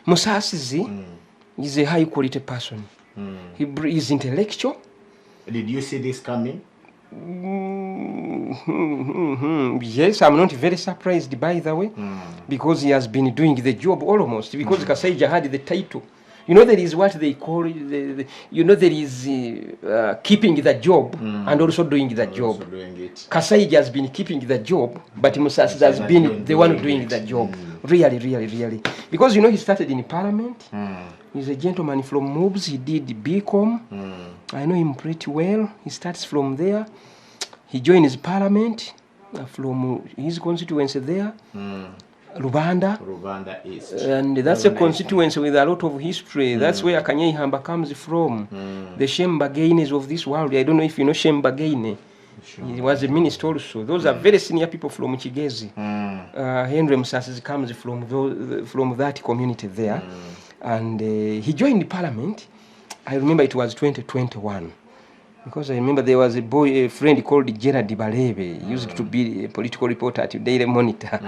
Musasizi is a high quality person. He is intellectual. Did you see this coming? Yes, I'm not very surprised, by the way, because he has been doing the job almost, because Kasaija had the title. You know, there is what they call it, there is keeping the job and also doing the job. Kasaija has been keeping the job, but Musasizi has been the one doing the job. Really. Because, he started in Parliament. He's a gentleman from Moobs. He did BCom. I know him pretty well. He starts from there. He joined his Parliament from his constituency there. Rubanda East. And that's a constituency with a lot of history. That's where Kanyehamba comes from. The Shembagaines of this world. I don't know if you know Shembagaine. He was a minister also. Those are very senior people from Chigezi. Henry Musasizi comes from that community there. And he joined the Parliament. I remember it was 2021. Because I remember there was a friend called Gerard Balebe. He used to be a political reporter at Daily Monitor.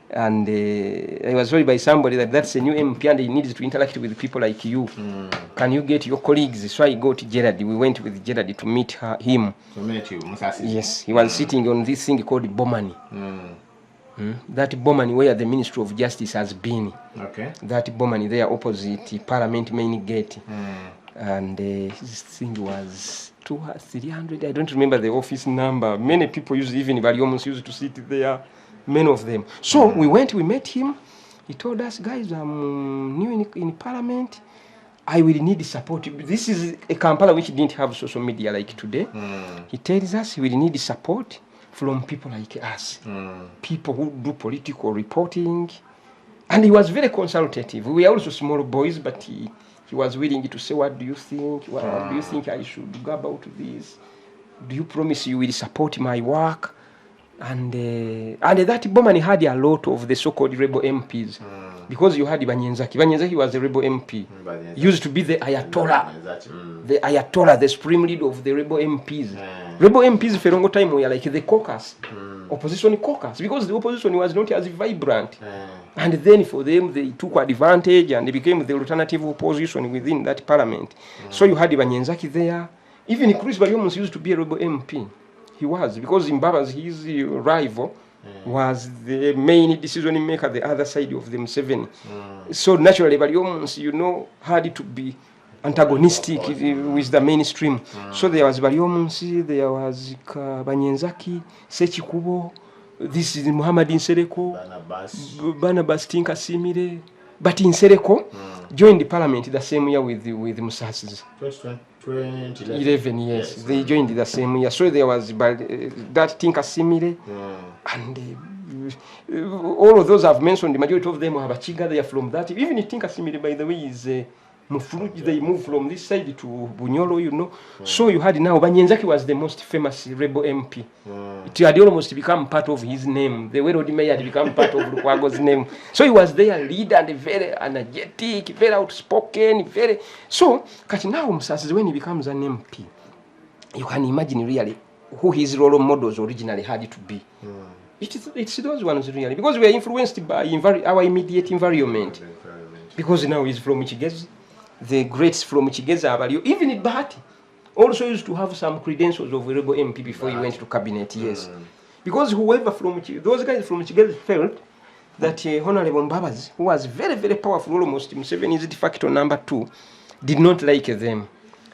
And I was told by somebody that that's a new MP and he needs to interact with people like you. Can you get your colleagues? So I got Gerard. We went with Gerard to meet him. To meet you, Musasizi? Yes. He was sitting on this thing called Bomani. That Bomani where the Ministry of Justice has been. Okay. That Bomani there opposite Parliament main gate. And his thing was 300. I don't remember the office number. Many people even Valiomus used to sit there. Many of them. So we met him. He told us, guys, I'm new in Parliament. I will need support. This is a Kampala which didn't have social media like today. He tells us he will need support from people like us. People who do political reporting. And he was very consultative. We are also small boys, but he was willing to say, what do you think? What do you think I should go about this? Do you promise you will support my work? And that Bomani had a lot of the so-called rebel MPs. Because you had Banyenzaki. Banyenzaki was a rebel MP. He used to be the Ayatollah. The Ayatollah, the supreme leader of the rebel MPs. Rebel MPs for a long time were like the caucus. Opposition caucus. Because the opposition was not as vibrant. And then for them, they took advantage and they became the alternative opposition within that parliament. So you had Banyenzaki there. Even Chris Baryomus used to be a rebel MP. He was, because Mbabazi, his rival, was the main decision maker, the other side of the Museveni. So naturally, Baryomus, had to be antagonistic with the mainstream. So there was Baryomus, there was Banyenzaki, Sechikubo, this is Muhammad Nsereko, Barnabas Tinkasimire. But Nsereko joined the parliament the same year with Musasizi. 2011, yes. They joined the same year. So there was that Tinkasimire, and all of those I've mentioned, the majority of them have a Chiga, they are from that. Even Tinkasimire, by the way, is Mufuluji, they moved from this side to Bunyolo, So you had now, Banyenzaki was the most famous rebel MP. It had almost become part of his name. The Werodi Mayor had become part of Lukwago's name. So he was their leader and very energetic, very outspoken, So, now Musasizi, when he becomes an MP, you can imagine really who his role models originally had to be. It's those ones really, because we are influenced by our immediate environment. Because now he's from Chigezi. The greats from Chigeza Abalio, even in Bahati, also used to have some credentials of a rebel MP before he went to cabinet, yes. Because whoever those guys from Chigeza felt that Honorable Mbabazi, who was very, very powerful, almost Museveni's de facto number 2, did not like them.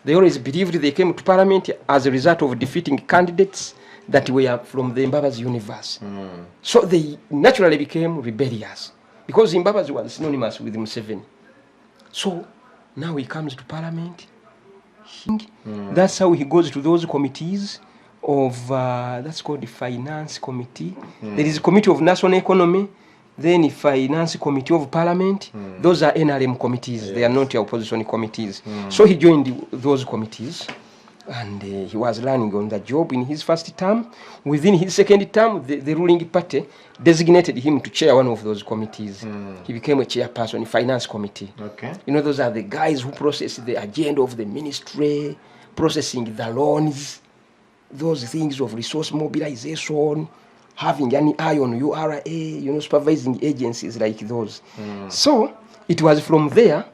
They always believed they came to parliament as a result of defeating candidates that were from the Mbabazi universe. So they naturally became rebellious, because Mbabazi was synonymous with Museveni. So now he comes to parliament. That's how he goes to those committees of, that's called the finance committee. There is a committee of national economy, then the finance committee of parliament. Those are NRM committees. They are not opposition committees. So he joined those committees. And he was learning on the job in his first term. Within his second term, the ruling party designated him to chair one of those committees. He became a chairperson in the finance committee. Okay. Those are the guys who process the agenda of the ministry, processing the loans, those things of resource mobilization, having an eye on URA, supervising agencies like those. So it was from there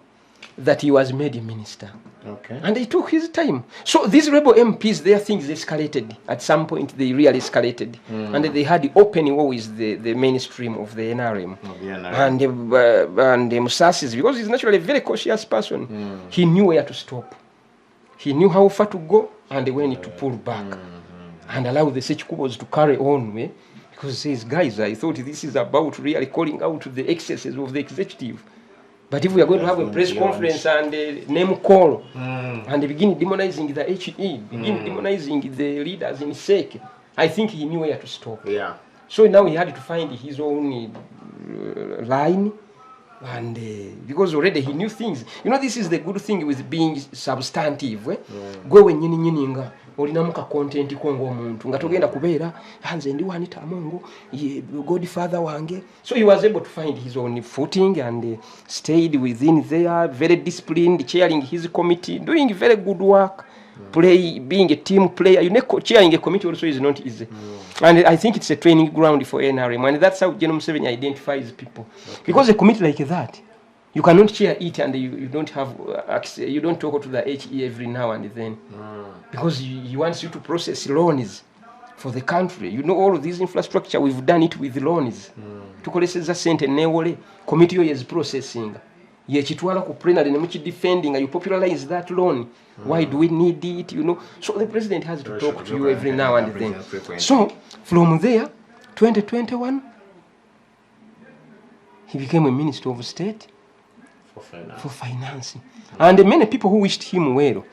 that he was made a minister. Okay. And he took his time. So these rebel MPs, their things escalated. At some point, they really escalated. And they had the open war with the mainstream of the NRM. And Musasizi, because he's naturally a very cautious person, he knew where to stop. He knew how far to go and when to pull back. And allow the Sechikubos to carry on. Because he says, guys, I thought this is about really calling out the excesses of the executive. But if we are going to have a press conference and name call and begin demonizing the HE, begin demonizing the leaders in SEC, I think he knew where to stop. Yeah. So now he had to find his own line, and because already he knew things. You know, this is the good thing with being substantive. Gwe wenyini nyininga olinamuka content kongo omuntu nga togenda kubeera hanze ndi wanita Mungu Godfather wange. So he was able to find his own footing and stayed within there, very disciplined, chairing his committee, doing very good work. Being a team player, chairing a committee also is not easy. And I think it's a training ground for NRM, and that's how General Museveni identifies people. Because a committee like that, you cannot chair it and you don't have access, you don't talk to the HE every now and then. Because he wants you to process loans for the country. You know, all of this infrastructure, we've done it with loans. Tukoleseza sente newole, committee is processing. Yechitwala ku plenary ne muchi defending, you popularize that loan. Why do we need it, you know? So the president has to talk to you every now and then. So from there, 2021, he became a minister of state for financing. And many people who wished him well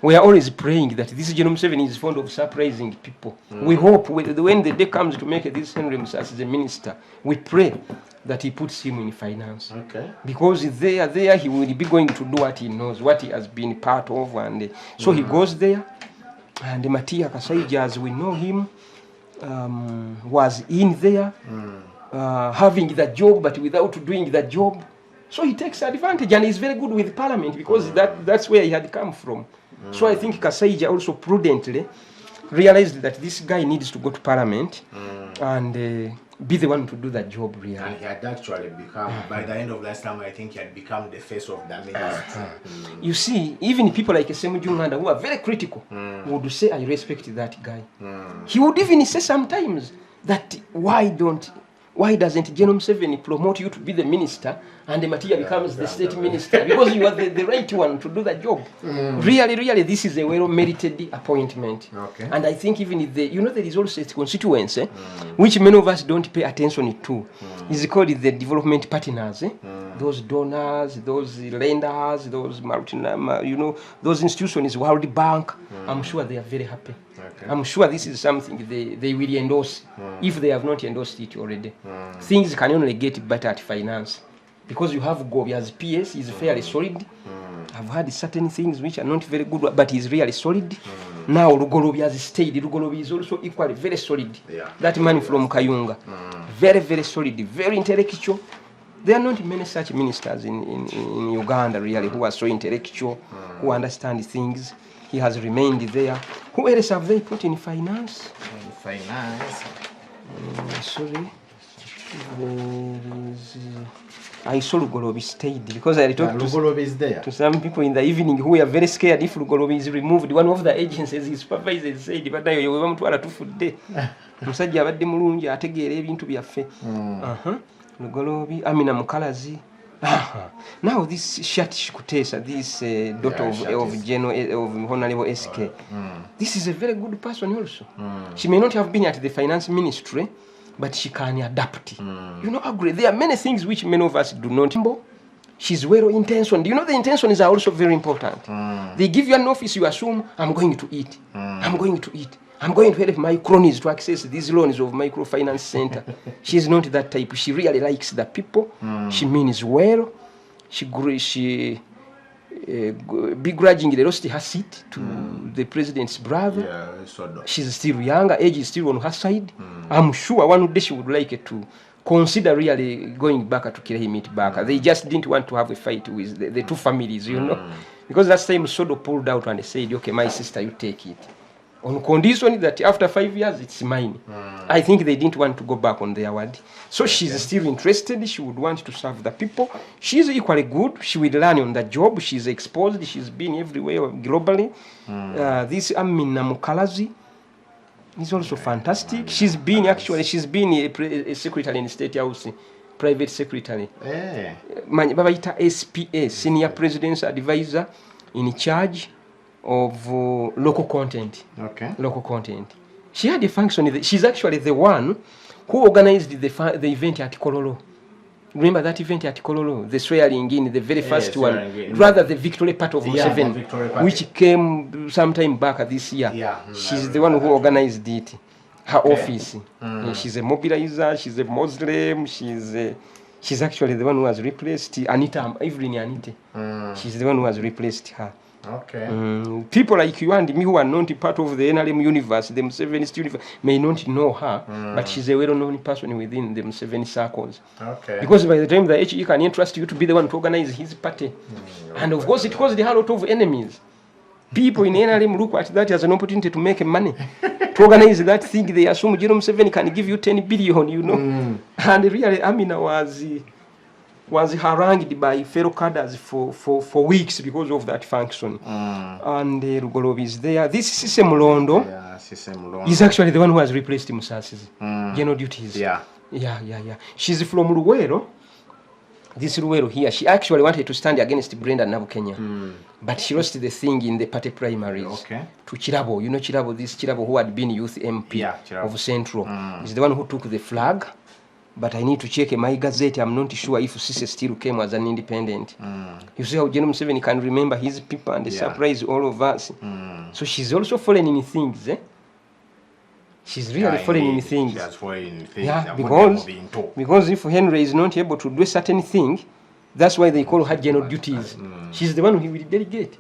were always praying that this General Museveni is fond of surprising people. We hope when the day comes to make this Henry Musasizi a minister, we pray that he puts him in finance. Okay. Because there he will be going to do what he knows, what he has been part of. And so he goes there. And Matia Kasaija, as we know him, was in there, having the job, but without doing the job. So he takes advantage, and he's very good with Parliament because that's where he had come from. So I think Kasaija also prudently realized that this guy needs to go to Parliament and be the one to do that job really. And he had actually become, by the end of last time, I think he had become the face of the ministry. You see, even people like Semu Uganda who are very critical would say, I respect that guy. He would even say sometimes that why doesn't General Museveni promote you to be the minister and the Matia becomes the state minister? Because you are the right one to do the job. Really, this is a well-merited appointment. Okay. And I think even there is also a constituency which many of us don't pay attention to. It's called the development partners. Those donors, those lenders, those those institutions, World Bank. I'm sure they are very happy. Okay. I'm sure this is something they will endorse if they have not endorsed it already. Things can only get better at finance because you have Gobi as PS, he's fairly solid. I've had certain things which are not very good, but he's really solid. Now Lugolobi has stayed. Lugolobi is also equally very solid. Yeah. That man from Kayunga, very, very solid, very intellectual. There are not many such ministers in Uganda really who are so intellectual, who understand things. He has remained there. Who else have they put in finance? Sorry. I saw Lugolobi stayed because I talked to some people in the evening who were very scared if Lugolobi is removed. One of the agencies, his supervisor said, but now you want to tufudde. Musajja abadde mulungi ategeera ebintu byaffe. Lugolobi, Amina Mukalazi. Now this Shati Shikutesa, this daughter of Honorable SK, this is a very good person also. She may not have been at the finance ministry, but she can adapt. Agree. There are many things which many of us do not know. She's well intentioned. The intentions are also very important. They give you an office, you assume, I'm going to eat. I'm going to eat. I'm going to help my cronies to access these loans of microfinance center. She's not that type. She really likes the people. She means well. She begrudgingly lost her seat to the president's brother. Yeah, she's still young. Age is still on her side. I'm sure one day she would like to consider really going back to kill him back. They just didn't want to have a fight with the two families, Because last time Sodo pulled out and said, okay, my sister, you take it. on condition that after 5 years it's mine. I think they didn't want to go back on their word. So she's still interested. She would want to serve the people. She's equally good. She will learn on the job. She's exposed. She's been everywhere globally. This Amina Mukalazi is also fantastic. She's been a secretary in State House, private secretary. Babaita SPA, Senior President's Advisor, in charge of local content. Local content. She had a function. She's actually the one who organized the event at Kololo. Remember that event at Kololo, the swearing in, the very first one, rather the victory part of Museveni, which came sometime back this year. She's the one who organized it. Her office. She's a mobilizer. She's a Muslim. She's actually the one who has replaced Anita, Evelyn Anita. She's the one who has replaced her. People like you and me who are not part of the NRM universe, the Museveni universe, may not know her, but she's a well-known person within the Museveni circles. Because by the time the HE can entrust you to be the one to organize his party. And of course, it caused a lot of enemies. People in NRM look at that as an opportunity to make money. To organize that thing, they assume Jerome Museveni can give you 10 billion, you know. And really, Amina was harangued by fellow cadres for weeks because of that function. And Rugolobi is there. This Sise Mulondo is actually the one who has replaced Musasizi. General duties. Yeah. She's from Luwero. This Luwero here, she actually wanted to stand against Brenda Nabukenya. But she lost the thing in the party primaries. To Chirabo. You know Chirabo, this Chirabo who had been youth MP of Central. Is the one who took the flag. But I need to check my gazette. I'm not sure if Sise still came as an independent. You see how General Museveni can remember his people and surprise all of us. So she's also fallen in things. She's really fallen in things. She has fallen in things. Yeah, because if Henry is not able to do a certain thing, that's why they call her general duties. She's the one who will delegate.